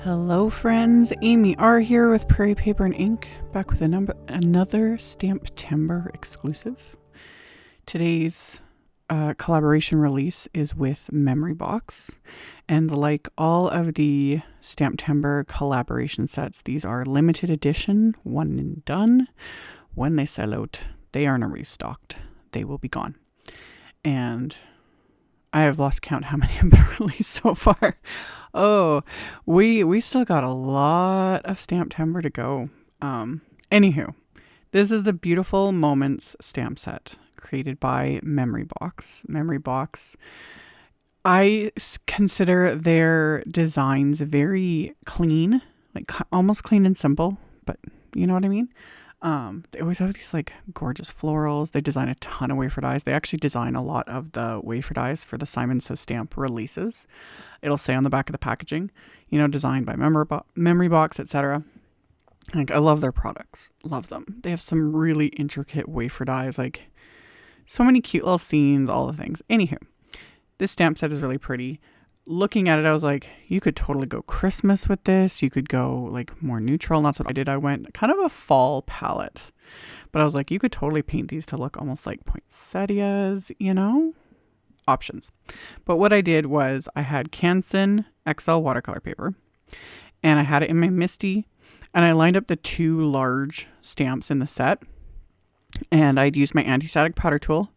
Hello friends, AmyR here with Prairie Paper and Ink, back with another STAMPtember exclusive. Today's collaboration release is with Memory Box, and like all of the STAMPtember collaboration sets, these are limited edition, one and done. When they sell out, they aren't restocked. They will be gone. And I have lost count how many have been released so far. Oh, we still got a lot of STAMPtember to go. Anywho, this is the Beautiful Moments stamp set created by Memory Box. Memory Box, I consider their designs very clean, like almost clean and simple, but you know what I mean? They always have these like gorgeous florals. They design a ton of wafer dies. They actually design a lot of the wafer dies for the Simon Says Stamp releases. It'll say on the back of the packaging, you know, designed by Memory Box, etc. Like, I love their products. Love them. They have some really intricate wafer dies, like so many cute little scenes, all the things. Anywho, this stamp set is really pretty. Looking at it, I was like, you could totally go Christmas with this. You could go like more neutral. And that's what I did. I went kind of a fall palette. But I was like, you could totally paint these to look almost like poinsettias, you know? Options. But what I did was I had Canson XL watercolor paper. And I had it in my MISTI. And I lined up the two large stamps in the set. And I'd used my anti-static powder tool.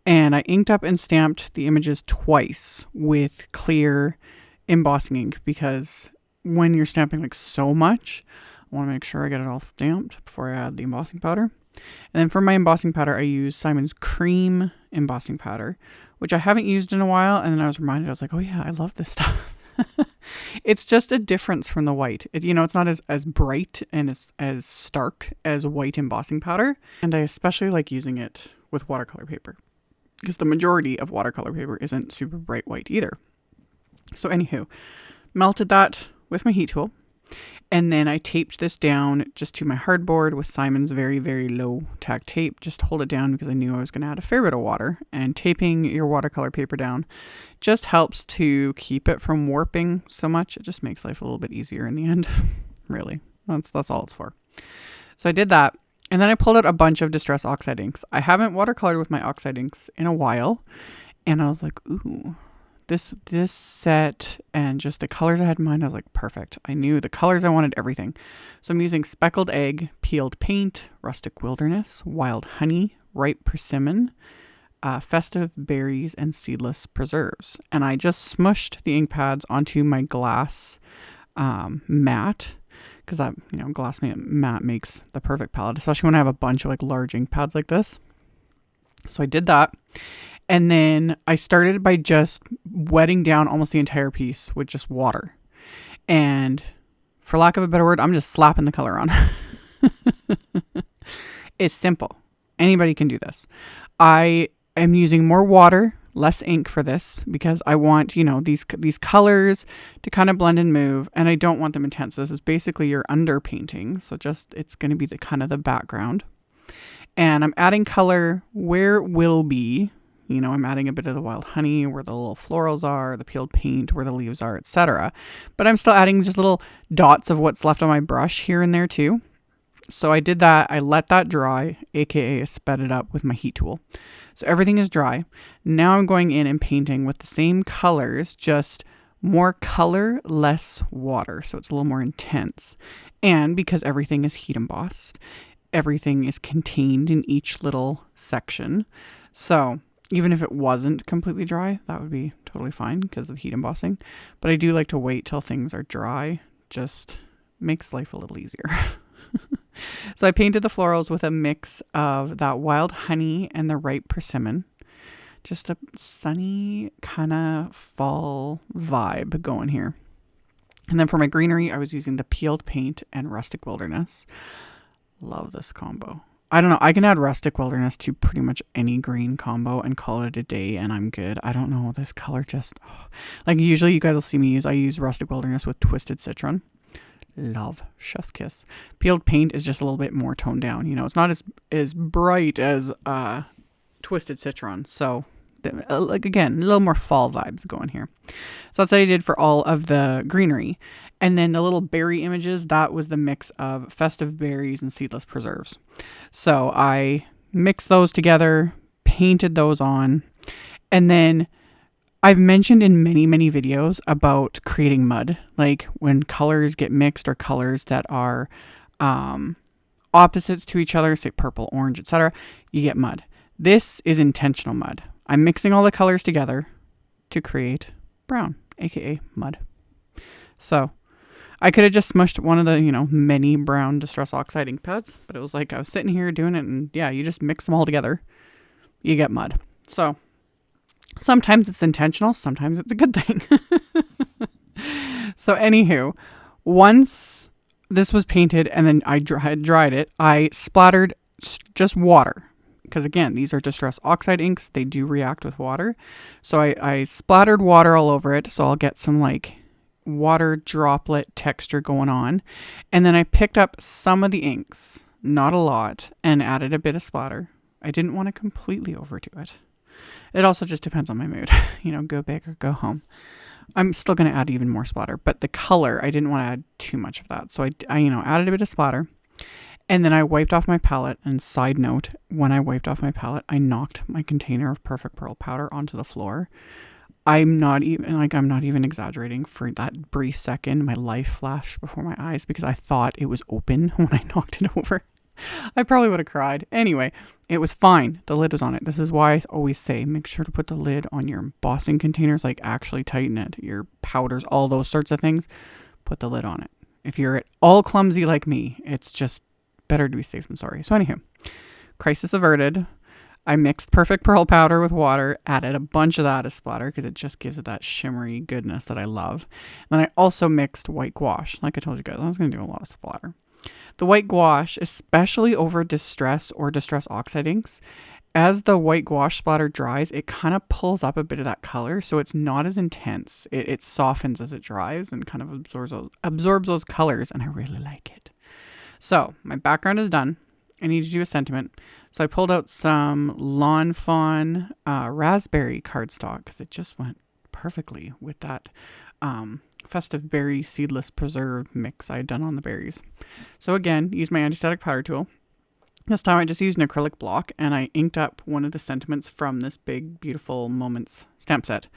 And I inked up and stamped the images twice with clear embossing ink, because when you're stamping like so much, I want to make sure I get it all stamped before I add the embossing powder. And then for my embossing powder, I use Simon's Cream embossing powder, which I haven't used in a while. And then I was reminded, I was like, oh yeah, I love this stuff. It's just a difference from the white. It's not as bright and as stark as white embossing powder. And I especially like using it with watercolor paper, because the majority of watercolor paper isn't super bright white either. So anywho, melted that with my heat tool. And then I taped this down just to my hardboard with Simon's very, very low tack tape. Just to hold it down because I knew I was going to add a fair bit of water. And taping your watercolor paper down just helps to keep it from warping so much. It just makes life a little bit easier in the end. Really, that's all it's for. So I did that. And then I pulled out a bunch of Distress Oxide inks. I haven't watercolored with my Oxide inks in a while. And I was like, ooh, this set and just the colors I had in mind, I was like, perfect. I knew the colors I wanted, everything. So I'm using Speckled Egg, Peeled Paint, Rustic Wilderness, Wild Honey, Ripe Persimmon, Festive Berries, and Seedless Preserves. And I just smushed the ink pads onto my glass mat, because that, glass mat makes the perfect palette, especially when I have a bunch of like large ink pads like this. So I did that. And then I started by just wetting down almost the entire piece with just water. And for lack of a better word, I'm just slapping the color on. It's simple. Anybody can do this. I am using more water, less ink for this, because I want, these colors to kind of blend and move, and I don't want them intense. This is basically your underpainting. So it's going to be the kind of the background. And I'm adding color where it will be. I'm adding a bit of the wild honey where the little florals are, the peeled paint where the leaves are, etc. But I'm still adding just little dots of what's left on my brush here and there too. So I did that. I let that dry, aka I sped it up with my heat tool. So everything is dry. Now I'm going in and painting with the same colors, just more color, less water. So it's a little more intense. And because everything is heat embossed, everything is contained in each little section. So even if it wasn't completely dry, that would be totally fine because of heat embossing. But I do like to wait till things are dry. Just makes life a little easier. So I painted the florals with a mix of that wild honey and the ripe persimmon. Just a sunny kind of fall vibe going here. And then for my greenery, I was using the peeled paint and rustic wilderness. Love this combo. I don't know. I can add rustic wilderness to pretty much any green combo and call it a day and I'm good. I don't know. This color just... like usually you guys will see me I use rustic wilderness with twisted citron. Love. Chef's kiss. Peeled paint is just a little bit more toned down. It's not as bright as twisted citron. So Like, again, a little more fall vibes going here. So that's what I did for all of the greenery. And then the little berry images, that was the mix of festive berries and seedless preserves. So I mixed those together, painted those on, and then I've mentioned in many, many videos about creating mud, like when colors get mixed or colors that are opposites to each other, say purple, orange, etc., you get mud. This is intentional mud. I'm mixing all the colors together to create brown, aka mud. So I could have just smushed one of the, many brown Distress Oxide ink pads, but it was like I was sitting here doing it, and yeah, you just mix them all together, you get mud. So sometimes it's intentional, sometimes it's a good thing. So anywho, once this was painted and then I had dried it, I splattered just water. Because again, these are Distress Oxide inks. They do react with water. So I splattered water all over it. So I'll get some like water droplet texture going on. And then I picked up some of the inks, not a lot, and added a bit of splatter. I didn't want to completely overdo it. It also just depends on my mood. Go big or go home. I'm still going to add even more splatter, but the color, I didn't want to add too much of that. So I added a bit of splatter, and then I wiped off my palette. And side note, when I wiped off my palette, I knocked my container of Perfect Pearl powder onto the floor. I'm not even exaggerating. For that brief second, my life flashed before my eyes because I thought it was open when I knocked it over. I probably would have cried. Anyway, it was fine. The lid was on it. This is why I always say, make sure to put the lid on your embossing containers, like actually tighten it. Your powders, all those sorts of things, put the lid on it. If you're at all clumsy like me, it's just better to be safe than sorry. So anywho, crisis averted. I mixed Perfect Pearl powder with water, added a bunch of that as splatter because it just gives it that shimmery goodness that I love. And then I also mixed white gouache. Like I told you guys, I was going to do a lot of splatter. The white gouache, especially over Distress or Distress Oxide inks, as the white gouache splatter dries, it kind of pulls up a bit of that color, so it's not as intense. It softens as it dries and kind of absorbs those colors, and I really like it. So my background is done. I need to do a sentiment. So I pulled out some Lawn Fawn raspberry cardstock because it just went perfectly with that festive berry seedless preserve mix I had done on the berries. So again, use my anti-static powder tool. This time I just used an acrylic block and I inked up one of the sentiments from this big beautiful Moments stamp set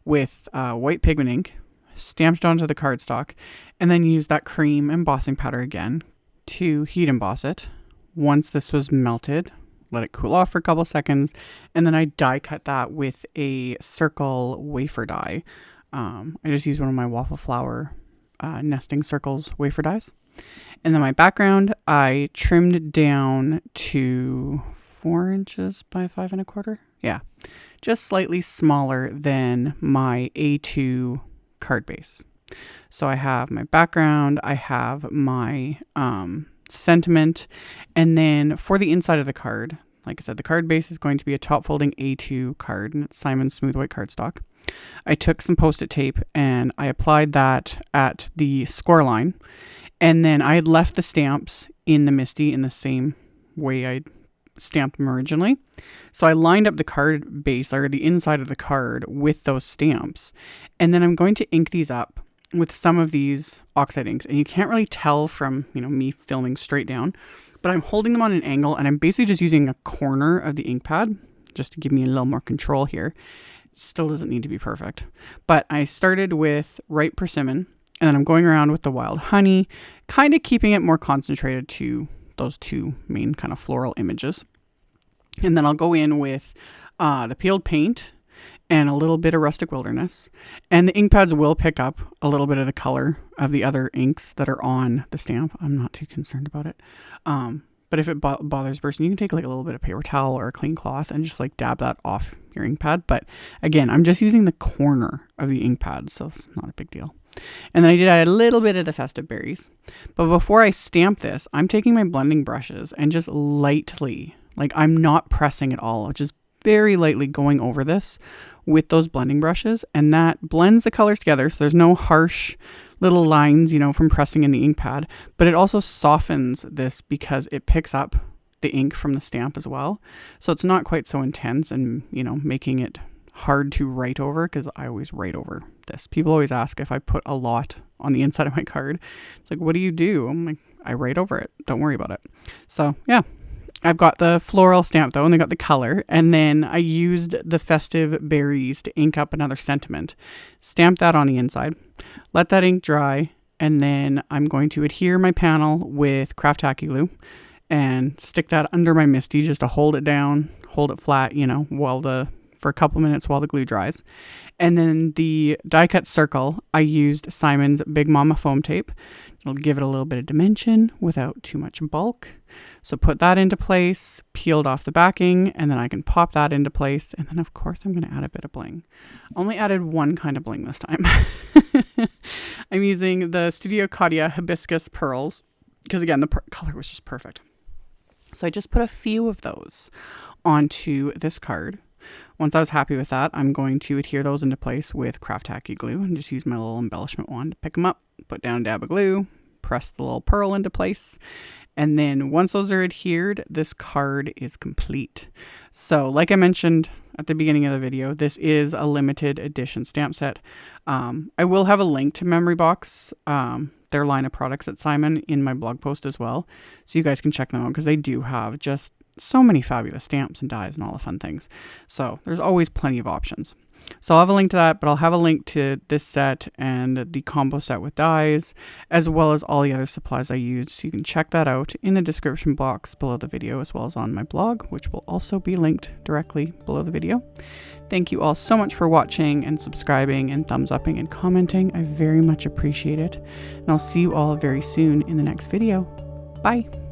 with white pigment ink, stamped it onto the cardstock, and then used that cream embossing powder again to heat emboss it. Once this was melted, let it cool off for a couple seconds, and then I die cut that with a circle wafer die. I just used one of my Waffle flower nesting circles wafer dies. And then my background, I trimmed down to 4 inches by 5 1/4. Yeah, just slightly smaller than my A2 card base. So I have my background, I have my sentiment, and then for the inside of the card, like I said, the card base is going to be a top folding A2 card, and it's Simon Smooth White cardstock. I took some Post-it tape and I applied that at the score line, and then I had left the stamps in the MISTI in the same way I stamped them originally. So I lined up the card base, or the inside of the card, with those stamps, and then I'm going to ink these up with some of these Oxide inks, and you can't really tell from me filming straight down, but I'm holding them on an angle, and I'm basically just using a corner of the ink pad just to give me a little more control here. Still doesn't need to be perfect, but I started with Ripe Persimmon, and then I'm going around with the Wild Honey, kind of keeping it more concentrated to those two main kind of floral images. And then I'll go in with the Peeled Paint and a little bit of Rustic Wilderness, and the ink pads will pick up a little bit of the color of the other inks that are on the stamp. I'm not too concerned about it. But if it bothers a person, you can take like a little bit of paper towel or a clean cloth and just like dab that off your ink pad. But again, I'm just using the corner of the ink pad, so it's not a big deal. And then I did add a little bit of the festive berries. But before I stamp this, I'm taking my blending brushes and just lightly, like I'm not pressing at all, just very lightly going over this with those blending brushes. And that blends the colors together, so there's no harsh little lines, from pressing in the ink pad, but it also softens this because it picks up the ink from the stamp as well. So it's not quite so intense and, making it hard to write over because I always write over this. People always ask if I put a lot on the inside of my card. It's like, what do you do? I'm like, I write over it. Don't worry about it. So yeah, I've got the floral stamp though, and they got the color. And then I used the festive berries to ink up another sentiment. Stamp that on the inside. Let that ink dry. And then I'm going to adhere my panel with craft tacky glue and stick that under my MISTI just to hold it down, hold it flat, you know, for a couple minutes while the glue dries. And then the die cut circle, I used Simon's Big Mama foam tape. It'll give it a little bit of dimension without too much bulk. So put that into place, peeled off the backing, and then I can pop that into place. And then of course I'm going to add a bit of bling. Only added one kind of bling this time. I'm using the Studio Katia hibiscus pearls because again, the color was just perfect. So I just put a few of those onto this card. Once I was happy with that, I'm going to adhere those into place with craft tacky glue and just use my little embellishment wand to pick them up, put down a dab of glue, press the little pearl into place. And then once those are adhered, this card is complete. So like I mentioned at the beginning of the video, this is a limited edition stamp set. I will have a link to Memory Box, their line of products at Simon, in my blog post as well. So you guys can check them out because they do have just so many fabulous stamps and dies and all the fun things. So there's always plenty of options. So I'll have a link to that, but I'll have a link to this set and the combo set with dies, as well as all the other supplies I used. So you can check that out in the description box below the video, as well as on my blog, which will also be linked directly below the video. Thank you all so much for watching and subscribing and thumbs upping and commenting. I very much appreciate it. And I'll see you all very soon in the next video. Bye.